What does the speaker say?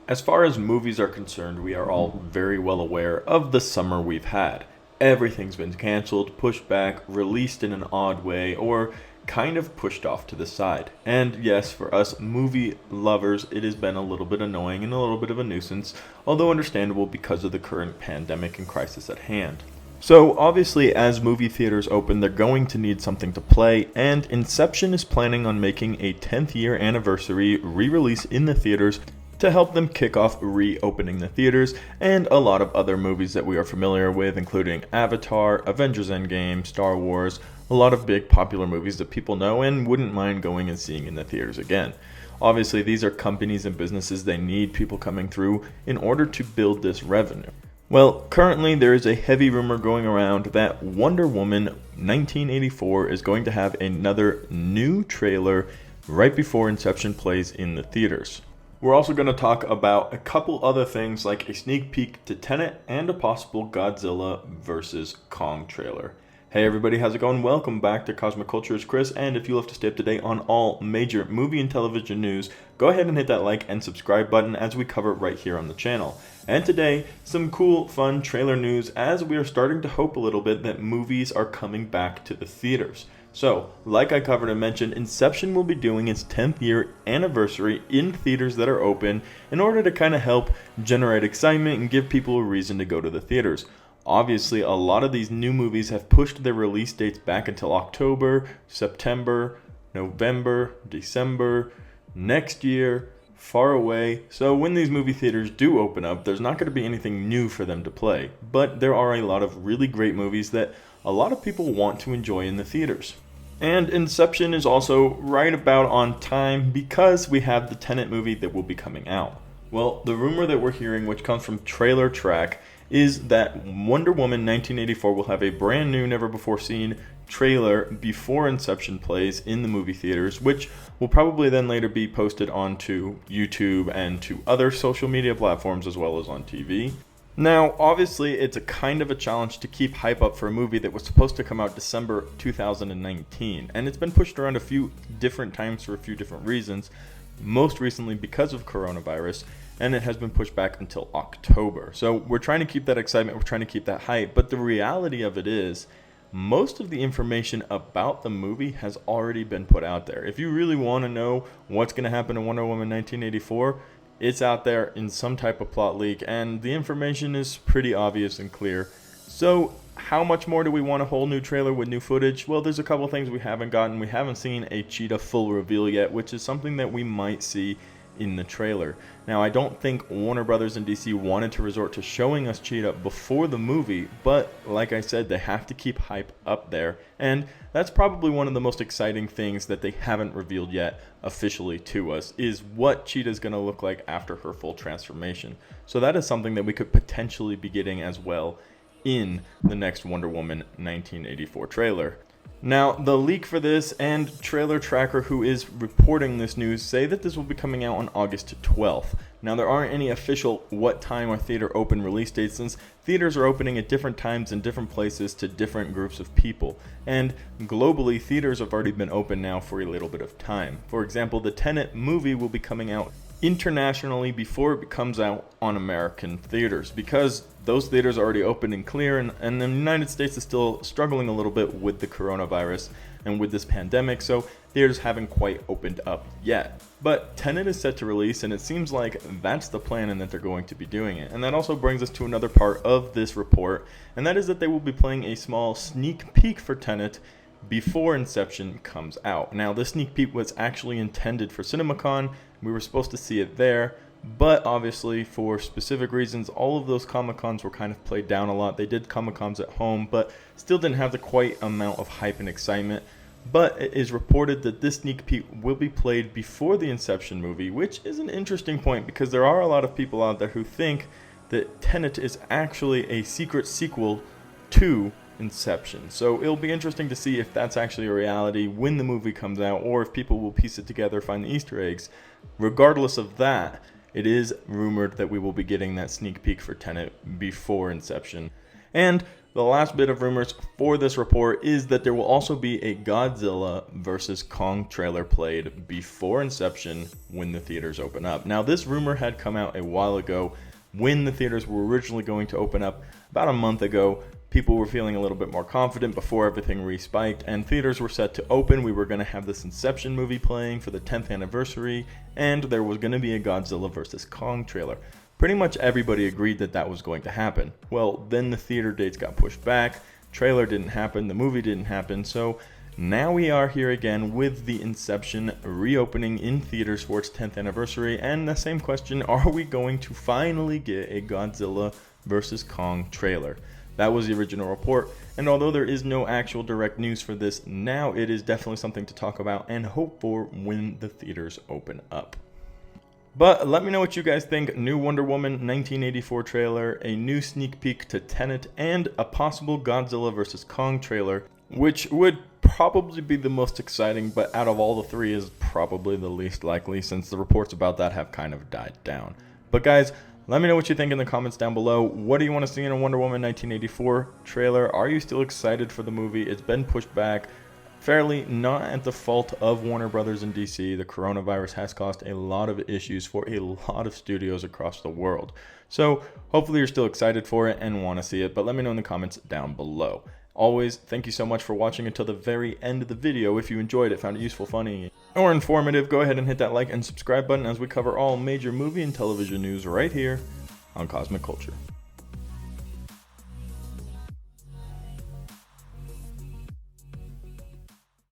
As far as movies are concerned, we are all very well aware of the summer we've had. Everything's been canceled, pushed back, released in an odd way, or kind of pushed off to the side. And yes, for us movie lovers, it has been a little bit annoying and a little bit of a nuisance, although understandable because of the current pandemic and crisis at hand. So, obviously, as movie theaters open, they're going to need something to play, and Inception is planning on making a 10th year anniversary re release in the theaters to help them kick off reopening the theaters, and a lot of other movies that we are familiar with, including Avatar, Avengers Endgame, Star Wars, a lot of big popular movies that people know and wouldn't mind going and seeing in the theaters again. Obviously, these are companies and businesses, they need people coming through in order to build this revenue. Well, currently there is a heavy rumor going around that Wonder Woman 1984 is going to have another new trailer right before Inception plays in the theaters. We're also going to talk about a couple other things like a sneak peek to Tenet and a possible Godzilla vs. Kong trailer. Hey everybody, how's it going? Welcome back to Cosmic Culture. It's Chris, and if you love to stay up to date on all major movie and television news, go ahead and hit that like and subscribe button as we cover it right here on the channel. And today, some cool, fun trailer news as we are starting to hope a little bit that movies are coming back to the theaters. So, like I covered and mentioned, Inception will be doing its 10th year anniversary in theaters that are open in order to kind of help generate excitement and give people a reason to go to the theaters. Obviously, a lot of these new movies have pushed their release dates back until October, September, November, December, next year, far away. So when these movie theaters do open up, there's not going to be anything new for them to play. But there are a lot of really great movies that a lot of people want to enjoy in the theaters. And Inception is also right about on time because we have the Tenet movie that will be coming out. Well, the rumor that we're hearing, which comes from Trailer Track, is that Wonder Woman 1984 will have a brand new, never before seen trailer before Inception plays in the movie theaters, which will probably then later be posted onto YouTube and to other social media platforms as well as on TV. Now, obviously, it's a kind of a challenge to keep hype up for a movie that was supposed to come out December 2019, and it's been pushed around a few different times for a few different reasons, most recently because of coronavirus, and it has been pushed back until October. So we're trying to keep that excitement, we're trying to keep that hype, but the reality of it is, most of the information about the movie has already been put out there. If you really want to know what's going to happen in Wonder Woman 1984, it's out there in some type of plot leak, and the information is pretty obvious and clear. So how much more do we want a whole new trailer with new footage? Well, there's a couple things we haven't gotten. We haven't seen a cheetah full reveal yet, which is something that we might see in the trailer. Now, I don't think Warner Brothers and DC wanted to resort to showing us Cheetah before the movie, but like I said, they have to keep hype up there, and that's probably one of the most exciting things that they haven't revealed yet officially to us, is what Cheetah is going to look like after her full transformation. So that is something that we could potentially be getting as well in the next Wonder Woman 1984 trailer. Now, the leak for this and Trailer Tracker, who is reporting this news, say that this will be coming out on August 12th. Now, there aren't any official what time or theater open release dates, since theaters are opening at different times in different places to different groups of people. And globally, theaters have already been open now for a little bit of time. For example, the Tenet movie will be coming out internationally before it comes out on American theaters, because those theaters are already open and clear, and the United States is still struggling a little bit with the coronavirus and with this pandemic, so theaters haven't quite opened up yet. But Tenet is set to release, and it seems like that's the plan and that they're going to be doing it. And that also brings us to another part of this report, and that is that they will be playing a small sneak peek for Tenet before Inception comes out. Now, this sneak peek was actually intended for CinemaCon. We were supposed to see it there, but obviously for specific reasons, all of those Comic-Cons were kind of played down a lot. They did Comic-Cons at home, but still didn't have the quite amount of hype and excitement. But it is reported that this sneak peek will be played before the Inception movie, which is an interesting point because there are a lot of people out there who think that Tenet is actually a secret sequel to Inception. So it'll be interesting to see if that's actually a reality when the movie comes out, or if people will piece it together, find the Easter eggs. Regardless of that, it is rumored that we will be getting that sneak peek for Tenet before Inception. And The last bit of rumors for this report is that there will also be a Godzilla vs. Kong trailer played before Inception when the theaters open up. Now, this rumor had come out a while ago when the theaters were originally going to open up about a month ago. People were feeling a little bit more confident before everything respiked, and theaters were set to open. We were going to have this Inception movie playing for the 10th anniversary, and there was going to be a Godzilla vs. Kong trailer. Pretty much everybody agreed that that was going to happen. Well, then the theater dates got pushed back, trailer didn't happen, the movie didn't happen, so now we are here again with the Inception reopening in theaters for its 10th anniversary, and the same question, are we going to finally get a Godzilla vs. Kong trailer? That was the original report, and although there is no actual direct news for this, now it is definitely something to talk about and hope for when the theaters open up. But let me know what you guys think. New Wonder Woman 1984 trailer, a new sneak peek to Tenet, and a possible Godzilla vs. Kong trailer, which would probably be the most exciting, but out of all the three is probably the least likely since the reports about that have kind of died down. But guys, let me know what you think in the comments down below. What do you want to see in a Wonder Woman 1984 trailer? Are you still excited for the movie? It's been pushed back. Fairly not at the fault of Warner Brothers and DC. The coronavirus has caused a lot of issues for a lot of studios across the world. So hopefully you're still excited for it and want to see it, but let me know in the comments down below. Always, thank you so much for watching until the very end of the video. If you enjoyed it, found it useful, funny, or informative, go ahead and hit that like and subscribe button as we cover all major movie and television news right here on Cosmic Culture.